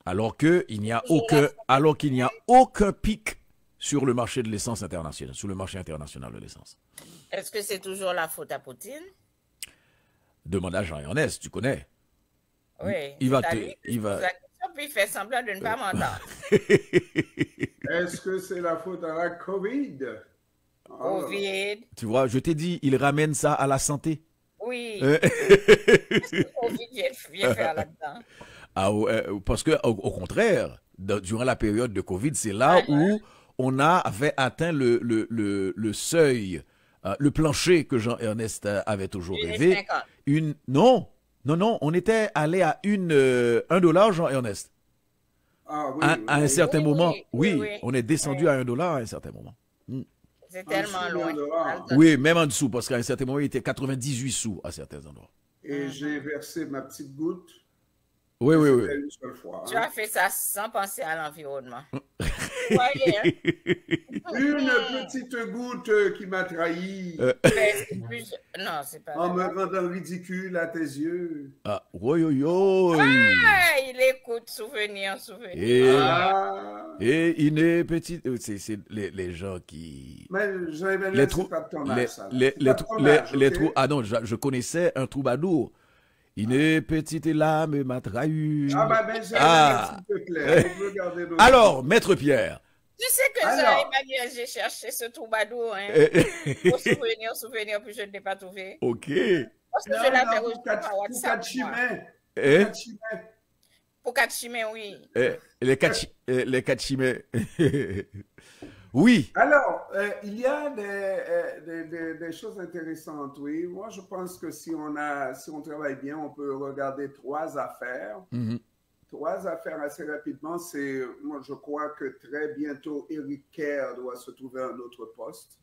alors qu'il n'y a aucun pic sur le marché de l'essence international, sur le marché international de l'essence. Est-ce que c'est toujours la faute à Poutine? Demande à Jean-Ernest, tu connais. Oui, Il va c'est à te, lui que il je pose va. la question, puis il fait semblant de ne pas m'entendre. Est-ce que c'est la faute à la COVID? Covid, Tu vois, je t'ai dit, il ramène ça à la santé. oui. Euh, Qu'est-ce que Covid vient faire là-dedans? Parce que au contraire, durant la période de Covid, c'est là où on avait atteint le seuil, le plancher que Jean-Ernest avait toujours rêvé. Non, on était allé à $1, Jean-Ernest. Ah oui, À un certain moment, oui, oui. on est descendu à $1 à un certain moment. C'est tellement loin. Oui, même en dessous, parce qu'à un certain moment, il était 98 sous à certains endroits. Et j'ai versé ma petite goutte. Oui. C'était une seule fois. Tu as fait ça sans penser à l'environnement. Voyez, hein? Une petite goutte qui m'a trahi Non, c'est pas en me rendant ridicule à tes yeux. Ah, il écoute souvenir. Et il est petit. C'est les gens qui. Mais j'avais Les trous. Ah non, je connaissais un troubadour. Il est petite et l'âme m'a trahi. S'il te plaît. On peut garder Alors, Maître Pierre. Tu sais que Emmanuel, j'ai cherché ce troubadour, hein, pour souvenir, puis je ne l'ai pas trouvé. Ok. Parce que je l'avais reçu par WhatsApp. Pour Katchimé, oui. Les Katchimé. Oui. Alors, il y a des choses intéressantes, oui. Moi, je pense que si on travaille bien, on peut regarder 3 affaires. Trois affaires assez rapidement. Moi, je crois que très bientôt, Éric Kerr doit se trouver un autre poste.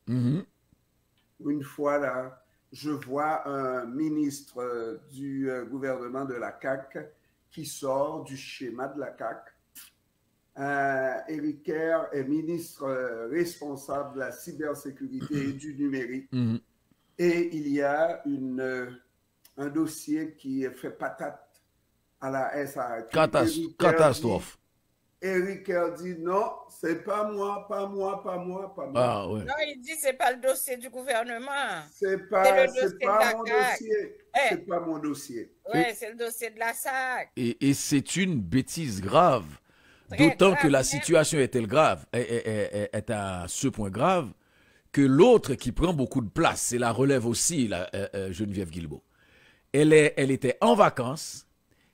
Une fois là, je vois un ministre du gouvernement de la CAQ qui sort du schéma de la CAQ. Éric Kerr est ministre responsable de la cybersécurité et du numérique. Et il y a un dossier qui fait patate à la SAQ. Catastrophe. Éric Kerr dit non, c'est pas moi. Ah, ouais. Non, il dit c'est pas le dossier du gouvernement. C'est pas mon dossier. C'est pas mon dossier. Oui, c'est le dossier de la SAC. Et c'est une bêtise grave. D'autant que la situation est-elle grave, est à ce point grave, que l'autre qui prend beaucoup de place, c'est la relève aussi, Geneviève Guilbeault. Elle était en vacances,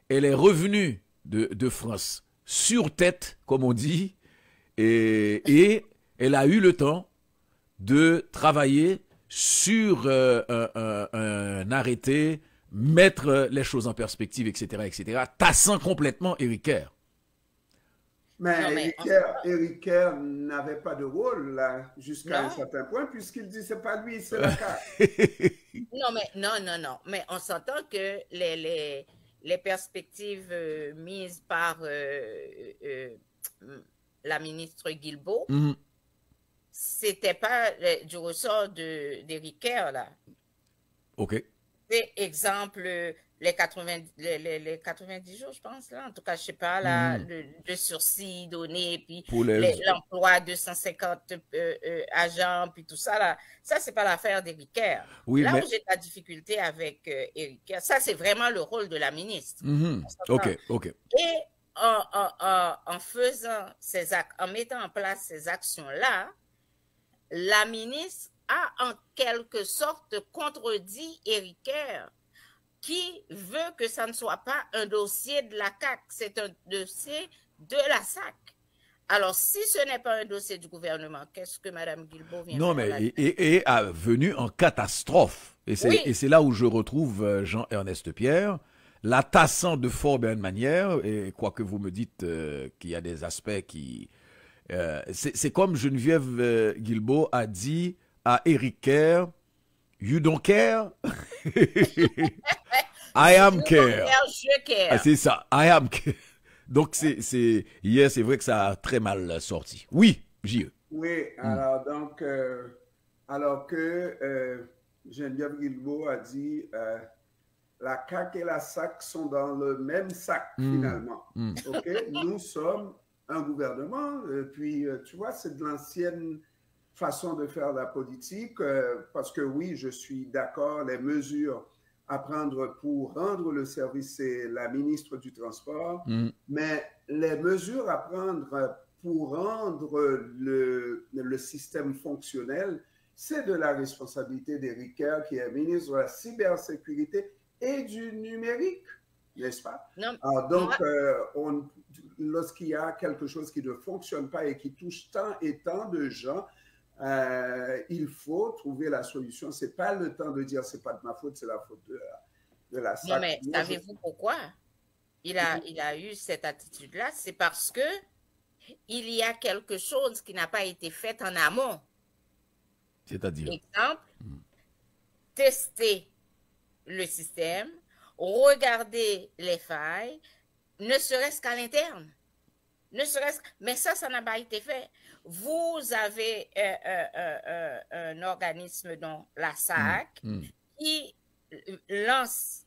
elle est revenue de France sur tête, comme on dit, et elle a eu le temps de travailler sur un arrêté, mettre les choses en perspective, etc., tassant complètement Éric Kerr. Mais Éric Kerr n'avait pas de rôle là jusqu'à un certain point, puisqu'il dit c'est pas lui, c'est la CAQ. Non. Mais on s'entend que les perspectives mises par la ministre Guilbeault, c'était pas du ressort d'Éric Kerr là. Ok. C'est exemple les 90 jours, je pense, là. En tout cas, je sais pas, là, de sursis donné, puis l'emploi de 250 agents, puis tout ça, là. Ça, c'est pas l'affaire d'Éric Kerr. Où j'ai de la difficulté avec Éric Kerr, ça, c'est vraiment le rôle de la ministre. Ok. Et en faisant en mettant en place ces actions-là, la ministre a en quelque sorte contredit Éric Kerr, qui veut que ça ne soit pas un dossier de la CAQ, c'est un dossier de la SAC. Alors, si ce n'est pas un dossier du gouvernement, qu'est-ce que Mme Guilbeault vient faire là-dedans? Et a venu en catastrophe. Et c'est là où je retrouve Jean-Ernest Pierre, la tassant de fort belle manière, et quoique vous me dites qu'il y a des aspects qui... c'est comme Geneviève Guilbeault a dit à Éric Kerr, you don't care? I am care. Je care. C'est ça, I am care. Donc, hier, c'est vrai que ça a très mal sorti. Oui, J.E. Oui, alors donc, alors que Geneviève Guilbeault a dit la CAQ et la SAC sont dans le même sac, finalement. OK? Nous sommes un gouvernement, puis, tu vois, c'est de l'ancienne façon de faire la politique, parce que oui, je suis d'accord, les mesures à prendre pour rendre le service, c'est la ministre du Transport, mais les mesures à prendre pour rendre le système fonctionnel, c'est de la responsabilité d'Éric Kerr, qui est ministre de la cybersécurité et du numérique, n'est-ce pas? Non, Alors, donc, lorsqu'il y a quelque chose qui ne fonctionne pas et qui touche tant et tant de gens, il faut trouver la solution. Ce n'est pas le temps de dire c'est pas de ma faute, c'est la faute de la SAC. Non, mais savez-vous pourquoi il a eu cette attitude-là? C'est parce que il y a quelque chose qui n'a pas été fait en amont. C'est-à-dire? Exemple, tester le système, regarder les failles, ne serait-ce qu'à l'interne. Mais ça n'a pas été fait. Vous avez un organisme dont la SAC qui lance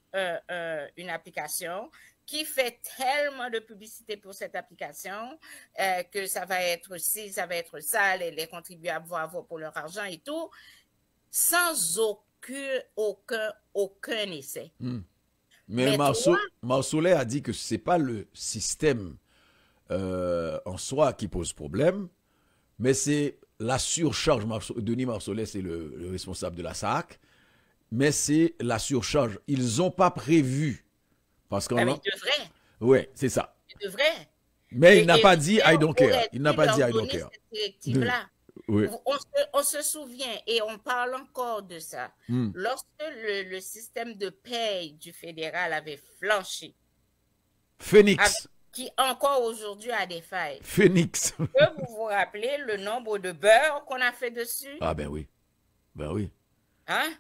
une application qui fait tellement de publicité pour cette application que ça va être ci, ça va être ça, les contribuables vont avoir pour leur argent et tout, sans aucun essai. Mais Marsolais a dit que ce n'est pas le système en soi qui pose problème, mais c'est la surcharge. Denis Marsolais, c'est le responsable de la SAC, mais c'est la surcharge. Ils n'ont pas prévu. Parce qu'on ils devraient. Oui, c'est ça. Ils devraient. Mais il n'a pas dit I don't care. Il n'a pas dit I don't care. Oui. On se souvient et on parle encore de ça. Lorsque le système de paye du fédéral avait flanché. Phoenix. Qui encore aujourd'hui a des failles. Phoenix. Vous vous rappelez le nombre de beurre qu'on a fait dessus? Ah ben oui. Ben oui. Hein?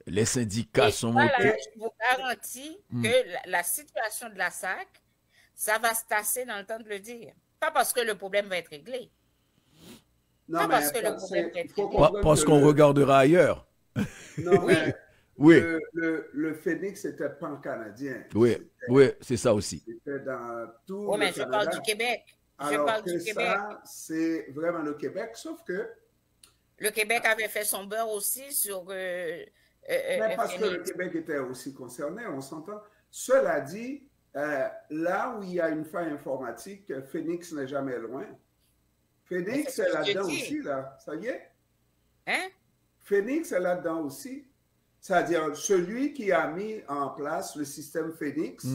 Les syndicats sont montés. Je vous garantis que la situation de la SAC, ça va se tasser dans le temps de le dire. Pas parce que le problème va être réglé. Non, pas parce que le problème va être réglé. Parce qu'on regardera ailleurs. Non, mais oui. Le Phoenix était pan-canadien. Oui, c'est ça aussi. C'était dans tout le mais Canada. Je parle du Québec. Ça, c'est vraiment le Québec, sauf que... Le Québec avait fait son beurre aussi sur... mais parce que le Québec était aussi concerné, on s'entend. Cela dit, là où il y a une faille informatique, Phoenix n'est jamais loin. Phoenix est là-dedans aussi, là. Ça y est? Hein? Phoenix est là-dedans aussi. C'est-à-dire, celui qui a mis en place le système Phoenix,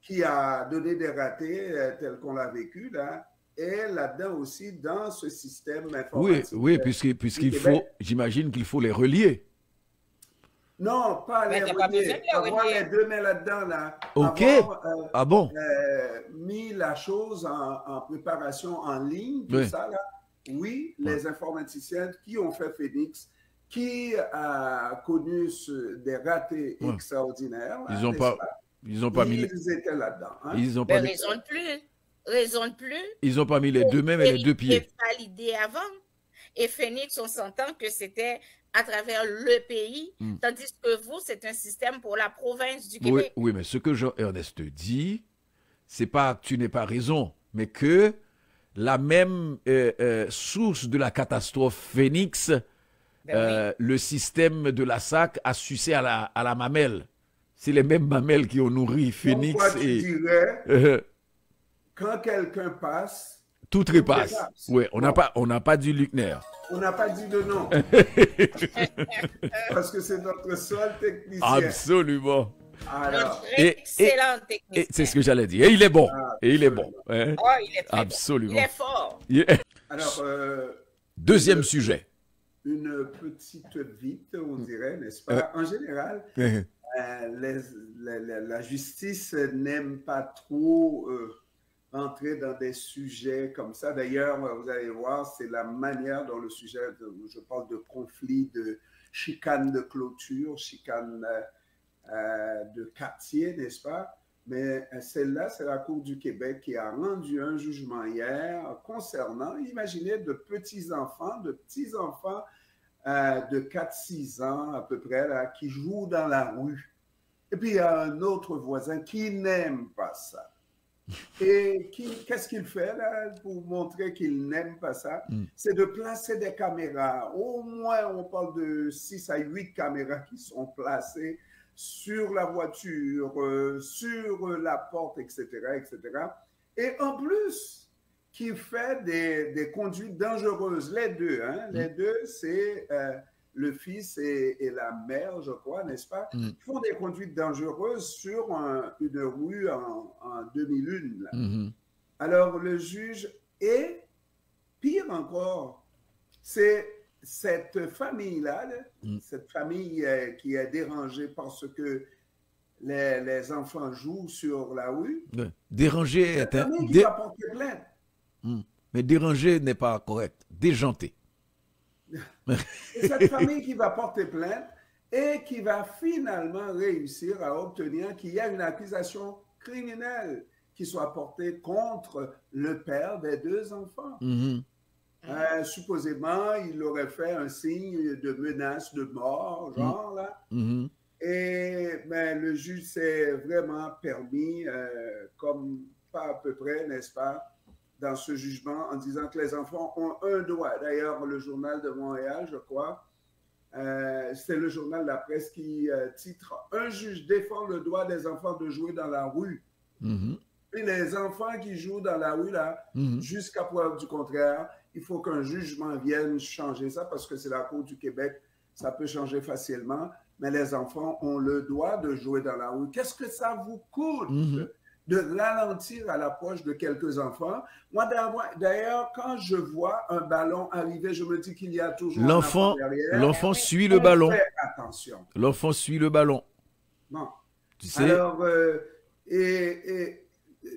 qui a donné des ratés tels qu'on l'a vécu, là, est là-dedans aussi dans ce système informatique. Oui, puisqu'il faut, j'imagine qu'il faut les relier. Non, pas les relier. Avoir les deux mains là-dedans, là. OK. Avoir, mis la chose en préparation en ligne, tout ça, là. Oui, les informaticiens qui ont fait Phoenix, qui a connu des ratés extraordinaires. Ils n'ont pas mis. Ils étaient là-dedans. Hein? Ils ont pas mis... Raison de plus. Ils n'ont pas mis les deux mains et les deux pieds. Validé avant. Et Phoenix, on s'entend que c'était à travers le pays, tandis que vous, c'est un système pour la province du Québec. Oui, mais ce que Jean-Ernest dit, c'est pas que tu n'aies pas raison, mais que la même source de la catastrophe Phoenix, le système de la SAC a sucé à la mamelle. C'est les mêmes mamelles qui ont nourri Phoenix. Pourquoi tu dirais, quand quelqu'un passe, tout trépasse. Oui, on n'a pas dit Luckner. On n'a pas dit de nom. Parce que c'est notre seul technicien. Absolument. Alors, excellent technicien. C'est ce que j'allais dire. Et il est bon. Et il est bon. Hein? Oh, il est très absolument. Bon. Il est fort. Alors, deuxième sujet. Une petite vite, on dirait, n'est-ce pas? En général, la justice n'aime pas trop entrer dans des sujets comme ça. D'ailleurs, vous allez voir, c'est la manière dont le sujet, je parle de conflit, de chicane de clôture, chicane de quartier, n'est-ce pas? Mais celle-là, c'est la Cour du Québec qui a rendu un jugement hier concernant, imaginez, de petits-enfants de 4-6 ans à peu près, là, qui jouent dans la rue. Et puis, il y a un autre voisin qui n'aime pas ça. Et qu'est-ce qu'il fait là pour montrer qu'il n'aime pas ça? C'est de placer des caméras. Au moins, on parle de 6 à 8 caméras qui sont placées sur la voiture, sur la porte, etc., etc. Et en plus, qui fait des conduites dangereuses. Les deux, hein? Les deux, c'est le fils et la mère, je crois, n'est-ce pas? Font des conduites dangereuses sur une rue en demi-lune. Là. Alors, le juge, et pire encore, c'est cette famille-là, cette famille qui est dérangée parce que les enfants jouent sur la rue. Dérangé est un... qui va porter plainte. Mais dérangé n'est pas correct. Déjanté. Et cette famille qui va porter plainte et qui va finalement réussir à obtenir qu'il y ait une accusation criminelle qui soit portée contre le père des deux enfants. Supposément, il aurait fait un signe de menace de mort, genre là. Et ben, le juge s'est vraiment permis, comme pas à peu près, n'est-ce pas, dans ce jugement, en disant que les enfants ont un droit. D'ailleurs, le journal de Montréal, je crois, c'est le journal de la presse qui titre « Un juge défend le droit des enfants de jouer dans la rue ». Et les enfants qui jouent dans la rue, là, jusqu'à preuve du contraire, il faut qu'un jugement vienne changer ça, parce que c'est la Cour du Québec, ça peut changer facilement, mais les enfants ont le droit de jouer dans la rue. Qu'est-ce que ça vous coûte de ralentir à l'approche de quelques enfants? Moi, d'ailleurs, quand je vois un ballon arriver, je me dis qu'il y a toujours un enfant derrière. L'enfant suit le ballon. Fait attention. L'enfant suit le ballon. Non. Tu sais? Alors,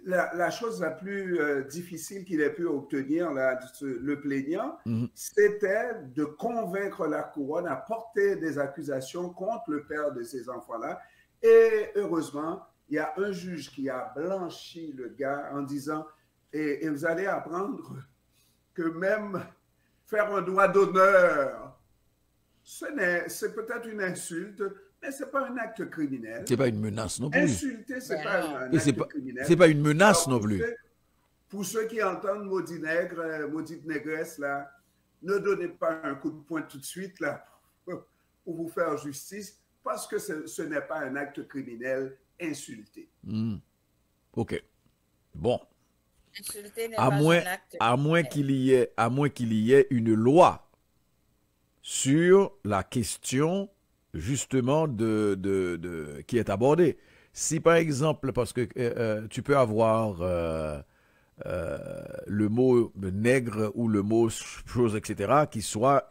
la chose la plus difficile qu'il ait pu obtenir, là, le plaignant, c'était de convaincre la couronne à porter des accusations contre le père de ces enfants-là. Et heureusement, il y a un juge qui a blanchi le gars en disant, et vous allez apprendre que même faire un doigt d'honneur, c'est peut-être une insulte, mais ce n'est pas un acte criminel. Ce n'est pas une menace non plus. Insulter, ce n'est pas un acte criminel. Ce n'est pas une menace non plus. Pour ceux qui entendent maudit nègre, maudite négresse, là, ne donnez pas un coup de poing tout de suite là, pour vous faire justice, parce que ce n'est pas un acte criminel. Insulter. OK. Bon. Insulter n'est à pas moins, un acte à moins qu'il y ait une loi sur la question justement qui est abordée. Si par exemple, parce que tu peux avoir le mot nègre ou le mot chose, etc., qui soit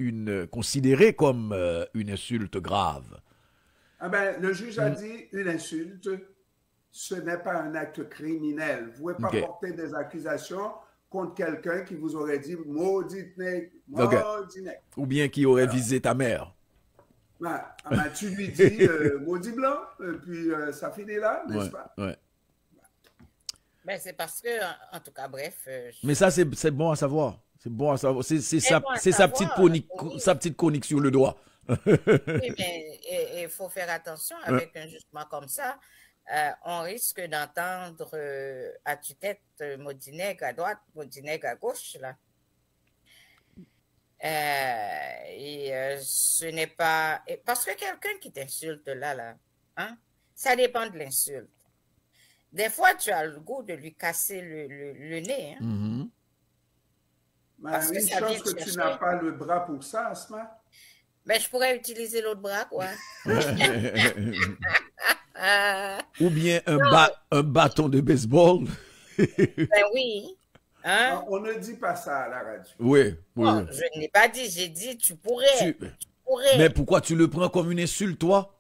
considéré comme une insulte grave. Ah ben, le juge a dit une insulte, ce n'est pas un acte criminel. Vous ne pouvez pas porter des accusations contre quelqu'un qui vous aurait dit maudit nègre, maudit nègre. Ou bien qui aurait visé ta mère. Ben, tu lui dis maudit blanc, et puis ça finit là, n'est-ce pas? Ben, c'est parce que, en tout cas, bref. Mais ça, c'est bon à savoir. C'est bon à savoir. C'est sa petite chronique sur le doigt. Oui, mais il faut faire attention avec un jugement comme ça. On risque d'entendre à tue-tête maudit nègre à droite, maudit nègre à gauche, là. Ce n'est pas... Parce que quelqu'un qui t'insulte là, hein, ça dépend de l'insulte. Des fois, tu as le goût de lui casser le nez. Hein. Parce une chance que tu n'as pas le bras pour ça, Asma. Ben, je pourrais utiliser l'autre bras, quoi. Ou bien un bâton de baseball. Ben oui. Hein? Non, on ne dit pas ça à la radio. Oui. Non, je n'ai pas dit, j'ai dit tu pourrais. Tu pourrais. Mais pourquoi tu le prends comme une insulte, toi?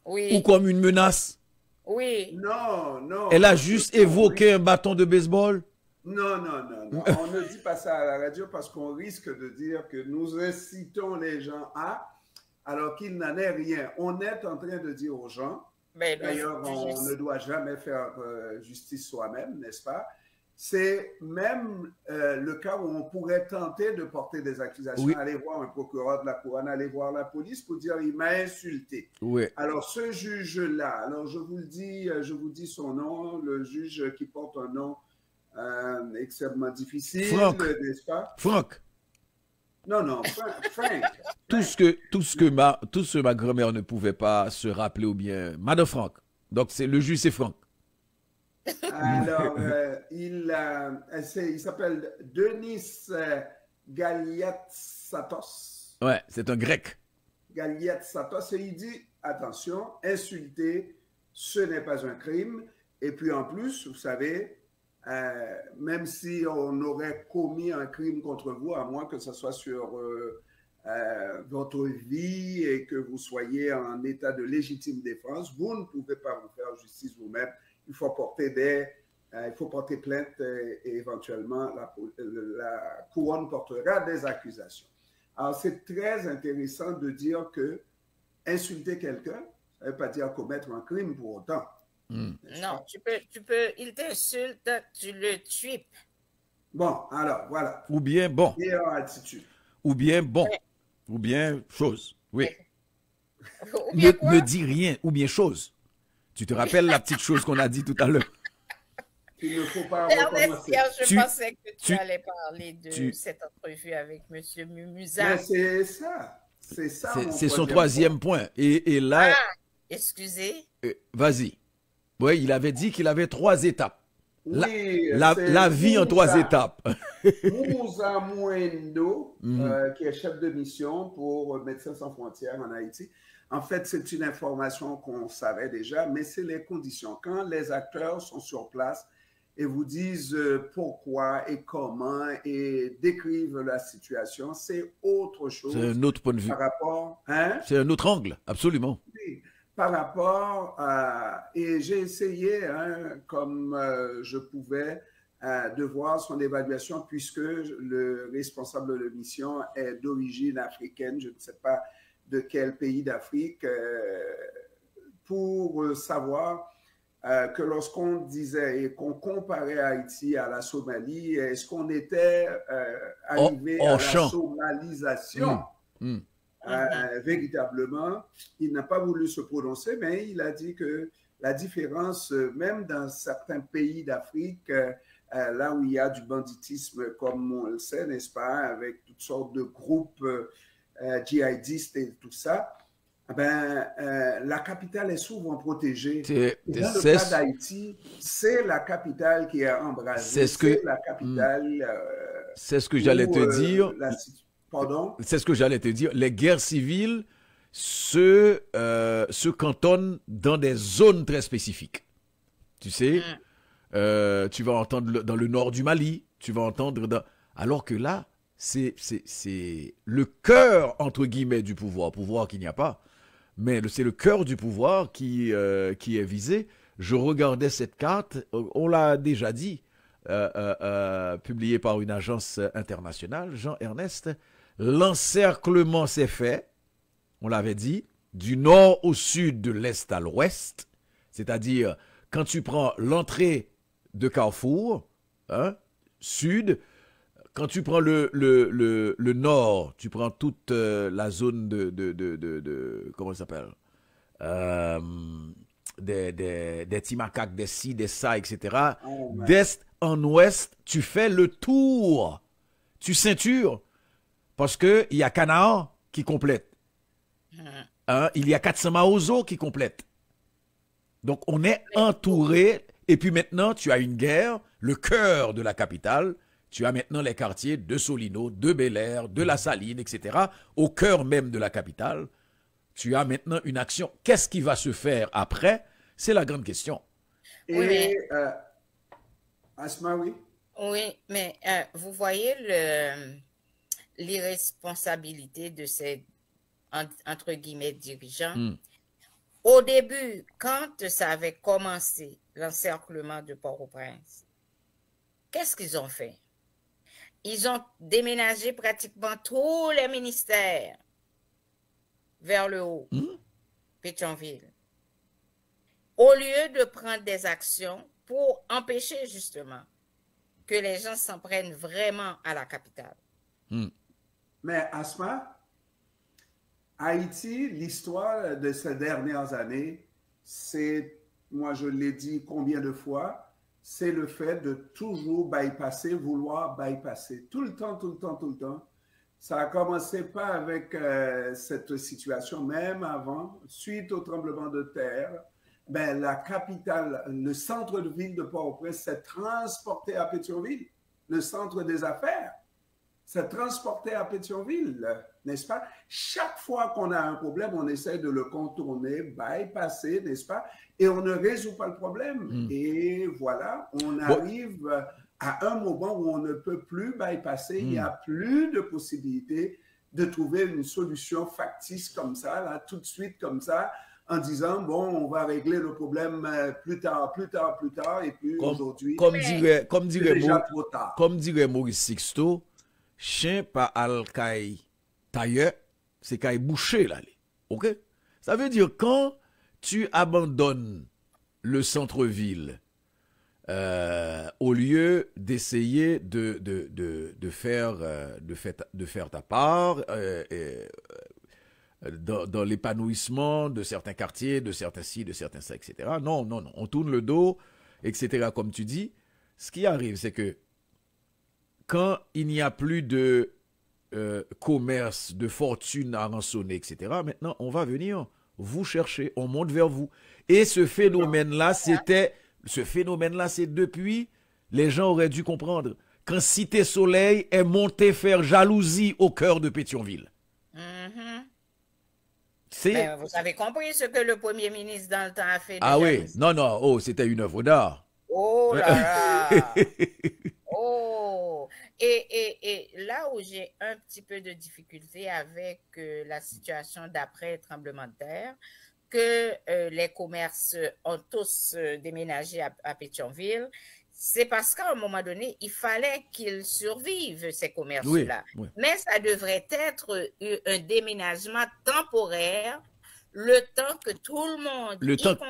Oui. Ou comme une menace? Oui. Non. Elle a juste évoqué un bâton de baseball? Non. On ne dit pas ça à la radio parce qu'on risque de dire que nous incitons les gens alors qu'il n'en est rien. On est en train de dire aux gens, d'ailleurs, on ne doit jamais faire justice soi-même, n'est-ce pas? c'est même le cas où on pourrait tenter de porter des accusations, Oui. aller voir un procureur de la couronne, aller voir la police pour dire il m'a insulté. Oui. Alors ce juge-là, alors je vous dis son nom, le juge qui porte un nom extrêmement difficile, n'est-ce pas? Franck. Non, Frank. Tout ce que ma grand-mère ne pouvait pas se rappeler ou bien Madame Franck. Donc le juge c'est Franck. Alors il s'appelle Denis Galiatsatos. Ouais, c'est un grec. Galiatsatos, et il dit attention, insulter, ce n'est pas un crime. Et puis en plus, vous savez, même si on aurait commis un crime contre vous, à moins que ce soit sur votre vie et que vous soyez en état de légitime défense, vous ne pouvez pas vous faire justice vous-même. Il faut porter plainte et éventuellement la couronne portera des accusations. Alors c'est très intéressant de dire que insulter quelqu'un, ça ne veut pas dire commettre un crime pour autant. Non, tu peux, il t'insulte, tu le tues. Bon, alors, voilà. Ou bien bon. Meilleure attitude. Ou bien bon. Ou bien chose. Oui. Ne dis rien. Ou bien chose. Tu te rappelles la petite chose qu'on a dit tout à l'heure? Il ne faut pas recommencer. Je pensais que tu allais parler de cette entrevue avec M. Mumuza. Mais c'est ça. C'est ça. C'est son troisième point. Et là. Ah, excusez. Vas-y. Oui, il avait dit qu'il avait 3 étapes. Oui, la vie en 3 étapes. Moussa Mouendo, qui est chef de mission pour Médecins sans frontières en Haïti. En fait, c'est une information qu'on savait déjà, mais c'est les conditions. Quand les acteurs sont sur place et vous disent pourquoi et comment et décrivent la situation, c'est autre chose. C'est un autre point de vue. Par rapport, hein? C'est un autre angle, absolument. Oui. Par rapport à... Et j'ai essayé, comme je pouvais, de voir son évaluation, puisque le responsable de mission est d'origine africaine, je ne sais pas de quel pays d'Afrique, pour savoir que lorsqu'on disait et qu'on comparait Haïti à la Somalie, est-ce qu'on était arrivé à la somalisation? Véritablement, il n'a pas voulu se prononcer, mais il a dit que la différence, même dans certains pays d'Afrique, là où il y a du banditisme, comme on le sait, n'est-ce pas, avec toutes sortes de groupes djihadistes et tout ça, la capitale est souvent protégée. Dans le cas d'Haïti, c'est la capitale qui est embrasée. C'est la capitale. C'est ce que j'allais te dire. Pardon? C'est ce que j'allais te dire. Les guerres civiles se cantonnent dans des zones très spécifiques. Tu sais, tu vas entendre dans le nord du Mali, tu vas entendre dans... Alors que là, c'est le cœur, entre guillemets, du pouvoir qu'il n'y a pas, mais c'est le cœur du pouvoir qui est visé. Je regardais cette carte, on l'a déjà dit, publiée par une agence internationale, Jean-Ernest. L'encerclement s'est fait, on l'avait dit, du nord au sud, de l'est à l'ouest. C'est-à-dire, quand tu prends l'entrée de Carrefour, sud, quand tu prends le nord, tu prends toute la zone de comment ça s'appelle, des Timacaques, des ci, des ça, etc. D'est en ouest, tu fais le tour, tu ceintures. Parce qu'il y a Canaan qui complète. Il y a Katsamaozo qui complète. Donc, on est entouré. Et puis maintenant, tu as une guerre, le cœur de la capitale. Tu as maintenant les quartiers de Solino, de Bel-Air, de La Saline, etc. Au cœur même de la capitale. Tu as maintenant une action. Qu'est-ce qui va se faire après? C'est la grande question. Et, Asma, oui? Oui, mais vous voyez l'irresponsabilité de ces, entre guillemets, dirigeants. Au début, quand ça avait commencé, l'encerclement de Port-au-Prince, qu'est-ce qu'ils ont fait? Ils ont déménagé pratiquement tous les ministères vers le haut, Pétionville, au lieu de prendre des actions pour empêcher justement que les gens s'en prennent vraiment à la capitale. Mais Asma, Haïti, l'histoire de ces dernières années, c'est, moi je l'ai dit combien de fois, c'est le fait de toujours bypasser, vouloir bypasser. Tout le temps, tout le temps, tout le temps. Ça a commencé pas avec cette situation, même avant, suite au tremblement de terre, ben, la capitale, le centre de ville de Port-au-Prince s'est transporté à Pétionville, le centre des affaires s'est transporté à Pétionville, n'est-ce pas? Chaque fois qu'on a un problème, on essaie de le contourner, bypasser, n'est-ce pas? Et on ne résout pas le problème. Et voilà, on arrive à un moment où on ne peut plus bypasser, il n'y a plus de possibilité de trouver une solution factice comme ça, là, tout de suite comme ça, en disant, bon, on va régler le problème plus tard, plus tard, plus tard, et puis aujourd'hui, c'est déjà trop tard. Comme dirait Maurice Sixto, chien pas al kay tailleur, c'est kay bouché là. OK? Ça veut dire quand tu abandonnes le centre-ville au lieu d'essayer de faire ta part dans l'épanouissement de certains quartiers, de certains ci, de certains ça, etc. Non, non, non. On tourne le dos, etc. Comme tu dis. Ce qui arrive, c'est que quand il n'y a plus de commerce, de fortune à rançonner, etc., maintenant, on va venir vous chercher, on monte vers vous. Et ce phénomène-là, c'est depuis, les gens auraient dû comprendre, quand Cité Soleil est monté faire jalousie au cœur de Pétionville. Ben, vous avez compris ce que le Premier ministre dans le temps a fait. Ah oui, non, non, oh, c'était une œuvre d'art. Oh là là. Oh. Et là où j'ai un petit peu de difficulté avec la situation d'après tremblement de terre, que les commerces ont tous déménagé à Pétionville, c'est parce qu'à un moment donné, il fallait qu'ils survivent, ces commerces-là. Oui, oui. Mais ça devrait être un déménagement temporaire, le temps que tout le monde,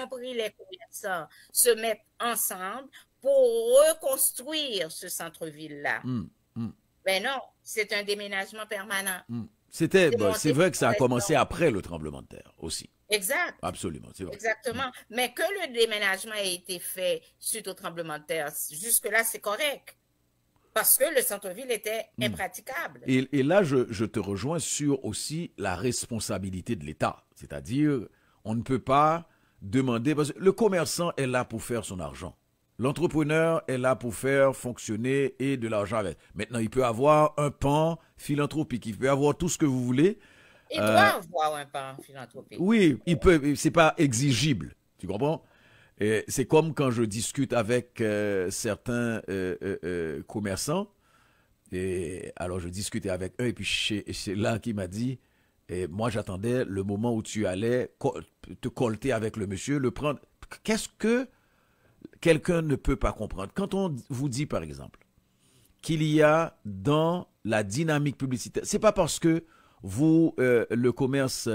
compris les commerçants, se mettent ensemble pour reconstruire ce centre-ville-là. Mais non, c'est un déménagement permanent. C'est vrai que ça a commencé après le tremblement de terre aussi. Exact. Absolument, c'est vrai. Exactement. Mais que le déménagement ait été fait suite au tremblement de terre, jusque-là, c'est correct. Parce que le centre-ville était impraticable. Et là, je te rejoins sur aussi la responsabilité de l'État. C'est-à-dire, on ne peut pas demander... Parce que le commerçant est là pour faire son argent. L'entrepreneur est là pour faire fonctionner et de l'argent avec. Maintenant, il peut avoir un pan philanthropique, il peut avoir tout ce que vous voulez. Il doit avoir un pan philanthropique. Oui, il peut, c'est pas exigible, tu comprends? C'est comme quand je discute avec certains commerçants, et alors je discutais avec eux, et puis c'est là qui m'a dit, et moi j'attendais le moment où tu allais te colter avec le monsieur, le prendre. Qu'est-ce que quelqu'un ne peut pas comprendre? Quand on vous dit, par exemple, qu'il y a dans la dynamique publicitaire, c'est pas parce que vous, le commerce,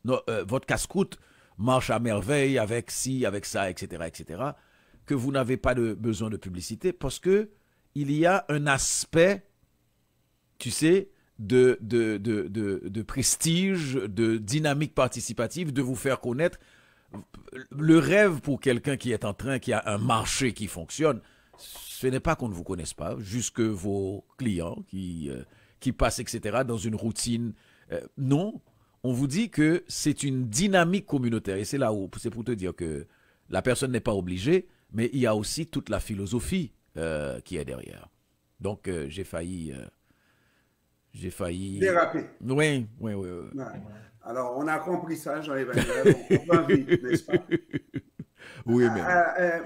votre casse-croûte marche à merveille avec ci, avec ça, etc., etc., que vous n'avez pas besoin de publicité, parce que il y a un aspect, tu sais, de prestige, de dynamique participative, de vous faire connaître. Le rêve pour quelqu'un qui a un marché qui fonctionne, ce n'est pas qu'on ne vous connaisse pas, juste que vos clients qui passent, etc., dans une routine. Non, on vous dit que c'est une dynamique communautaire. Et c'est là où, c'est pour te dire que la personne n'est pas obligée, mais il y a aussi toute la philosophie qui est derrière. Donc, j'ai failli déraper. Oui. Ouais. Alors, on a compris ça, Jean-Emmanuel. On va vite, n'est-ce pas? Oui,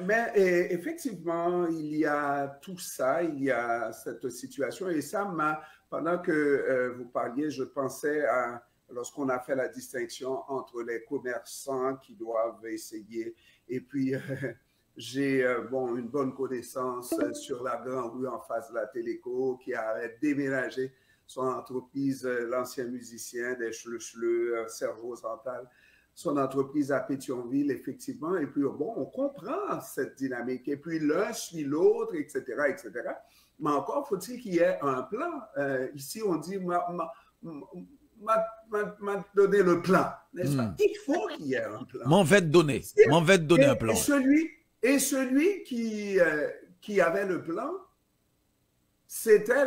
mais effectivement, il y a tout ça, il y a cette situation. Et ça pendant que vous parliez, je pensais à lorsqu'on a fait la distinction entre les commerçants qui doivent essayer. Et puis, j'ai une bonne connaissance sur la grande rue en face de la Téléco qui a déménagé son entreprise, l'ancien musicien des Schleux, Cerveau Central, son entreprise à Pétionville, effectivement. Et puis, bon, on comprend cette dynamique. Et puis, l'un suit l'autre, etc., etc. Mais encore faut-il qu'il y ait un plan. Ici, on dit, m'a donné le plan, n'est-ce pas? Il faut qu'il y ait un plan. M'en vais te donner un plan. Et celui qui avait le plan, c'était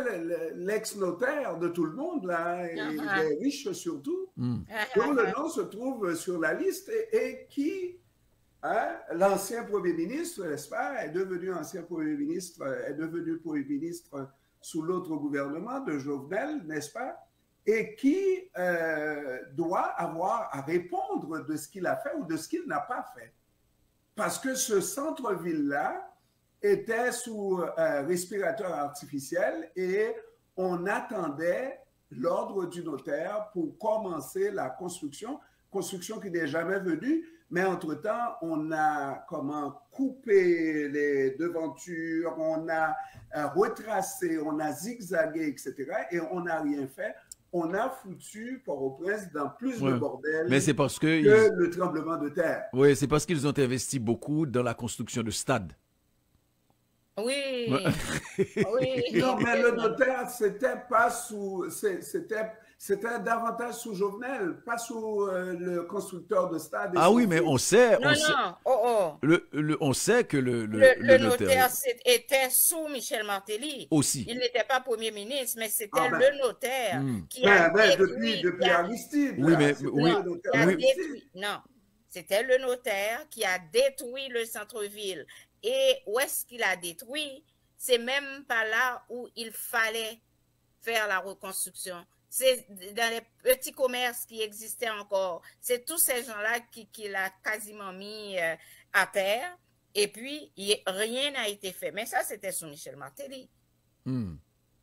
l'ex-notaire de tout le monde, là, et les riches surtout, dont le nom se trouve sur la liste et qui, hein, l'ancien Premier ministre, n'est-ce pas, est devenu Premier ministre sous l'autre gouvernement de Jovenel, n'est-ce pas, et qui doit avoir à répondre de ce qu'il a fait ou de ce qu'il n'a pas fait. Parce que ce centre-ville-là était sous respirateur artificiel et on attendait l'ordre du notaire pour commencer la construction qui n'est jamais venue, mais entre-temps, on a coupé les devantures, on a retracé, on a zigzagué, etc. et on n'a rien fait. On a foutu Port-au-Prince dans plus de bordel que le tremblement de terre. Oui, c'est parce qu'ils ont investi beaucoup dans la construction de stades. Oui. Oui. Non, mais le notaire, c'était davantage sous Jovenel, pas sous le constructeur de stade. Ah oui, mais on sait. On sait que le notaire était sous Michel Martelly. Aussi. Il n'était pas Premier ministre, mais c'était le notaire qui a détruit. Depuis Aristide. Oui, mais non, c'était le notaire qui a détruit le centre-ville. Et où est-ce qu'il a détruit? C'est même pas là où il fallait faire la reconstruction. C'est dans les petits commerces qui existaient encore. C'est tous ces gens-là qu'il a quasiment mis à terre. Et puis, rien n'a été fait. Mais ça, c'était sous Michel Martelly.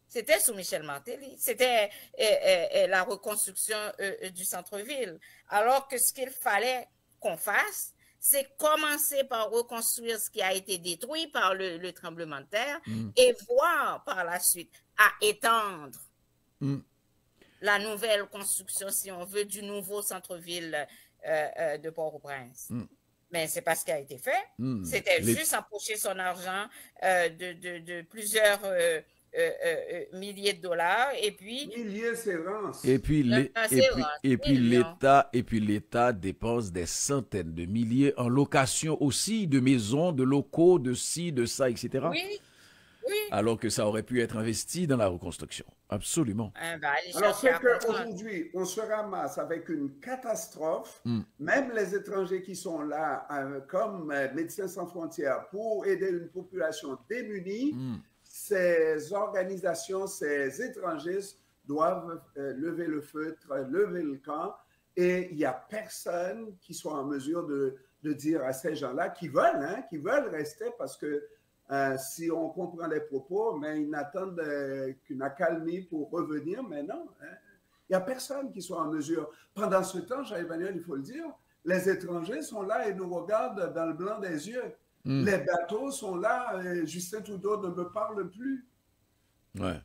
C'était sous Michel Martelly. C'était la reconstruction du centre-ville. Alors que ce qu'il fallait qu'on fasse, c'est commencer par reconstruire ce qui a été détruit par le tremblement de terre et voir par la suite à étendre la nouvelle construction, si on veut, du nouveau centre-ville de Port-au-Prince. Mais c'est pas ce qui a été fait. C'était juste empocher son argent de plusieurs milliers de dollars et puis milliers, c'est rare. Et puis l'État dépense des centaines de milliers en location aussi de maisons, de locaux, de ci, de ça, etc. Oui. Alors que ça aurait pu être investi dans la reconstruction. Absolument. Alors c'est qu'aujourd'hui, on se ramasse avec une catastrophe. Même les étrangers qui sont là, comme Médecins sans frontières, pour aider une population démunie, ces organisations, ces étrangers doivent lever le feutre, lever le camp, et il n'y a personne qui soit en mesure de dire à ces gens-là qui veulent rester parce que si on comprend les propos, mais ils n'attendent qu'une accalmie pour revenir, mais non, il n'y a personne qui soit en mesure. Pendant ce temps, Jean-Emmanuel, il faut le dire, les étrangers sont là et nous regardent dans le blanc des yeux. Les bateaux sont là, Justin Trudeau ne me parle plus. Ouais.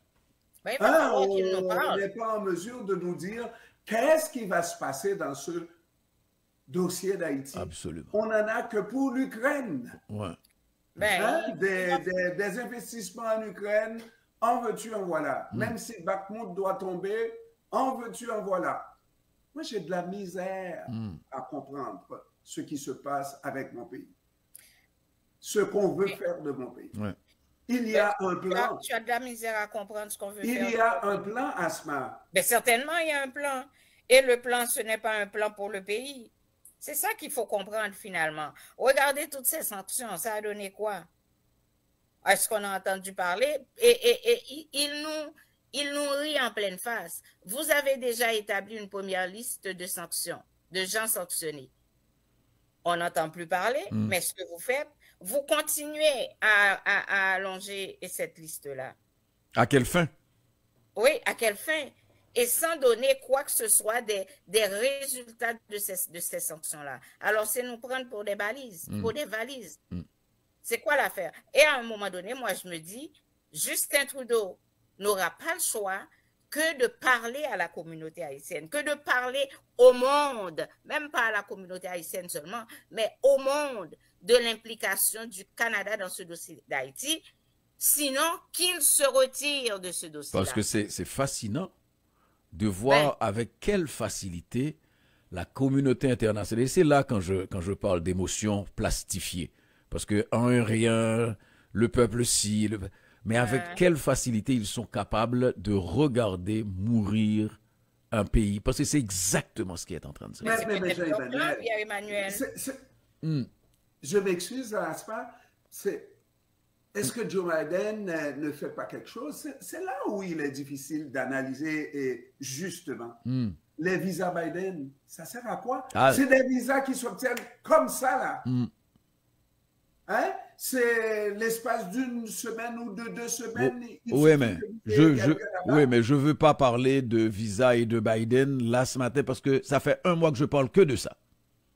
On n'est pas en mesure de nous dire qu'est-ce qui va se passer dans ce dossier d'Haïti. Absolument. On n'en a que pour l'Ukraine. Ouais. Des investissements en Ukraine, en veux-tu, en voilà. Même si Bakhmut doit tomber, en veux-tu, en voilà. Moi, j'ai de la misère à comprendre ce qui se passe avec mon pays. Ce qu'on veut faire de mon pays. Ouais. Il y a un plan. Tu as de la misère à comprendre ce qu'on veut faire. Il y a un plan, Asma. Mais certainement, il y a un plan. Et le plan, ce n'est pas un plan pour le pays. C'est ça qu'il faut comprendre finalement. Regardez toutes ces sanctions, ça a donné quoi? Est-ce qu'on a entendu parler? Et il nous rit en pleine face. Vous avez déjà établi une première liste de sanctions, de gens sanctionnés. On n'entend plus parler, mais ce que vous faites, vous continuez à allonger cette liste-là. À quelle fin? Oui, à quelle fin? Et sans donner quoi que ce soit des résultats de ces sanctions-là. Alors, c'est nous prendre pour des balises, pour des valises. C'est quoi l'affaire? Et à un moment donné, moi, je me dis, Justin Trudeau n'aura pas le choix que de parler à la communauté haïtienne, que de parler au monde, même pas à la communauté haïtienne seulement, mais au monde de l'implication du Canada dans ce dossier d'Haïti, sinon qu'il se retire de ce dossier-là. Parce que c'est fascinant de voir avec quelle facilité la communauté internationale, et c'est là quand je parle d'émotions plastifiées, parce que un rien, le peuple si, mais avec quelle facilité ils sont capables de regarder mourir un pays, parce que c'est exactement ce qui est en train de se passer. Mais Jean-Emmanuel, je m'excuse, Aspa, est-ce que Joe Biden ne fait pas quelque chose? C'est là où il est difficile d'analyser et justement. Les visas Biden, ça sert à quoi? C'est des visas qui s'obtiennent comme ça, là. Hein? C'est l'espace d'une semaine ou de 2 semaines. Oui, mais je veux pas parler de visa et de Biden là ce matin parce que ça fait 1 mois que je parle que de ça.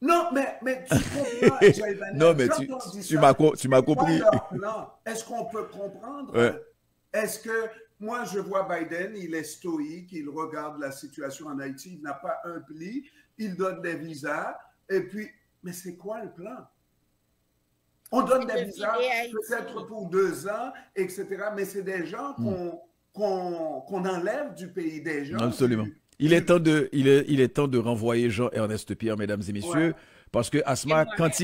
Non, mais tu comprends, non, mais tu m'as compris. Est-ce qu'on peut comprendre? Est-ce que moi, je vois Biden, il est stoïque, il regarde la situation en Haïti, il n'a pas un pli, il donne des visas, et puis, mais c'est quoi le plan? On donne des visas peut-être pour 2 ans, etc., mais c'est des gens qu'on enlève du pays des gens. Absolument. Il est temps de renvoyer Jean-Ernest Pierre, mesdames et messieurs, parce que Asma, quand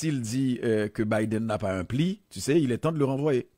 il dit que Biden n'a pas un pli, tu sais, il est temps de le renvoyer.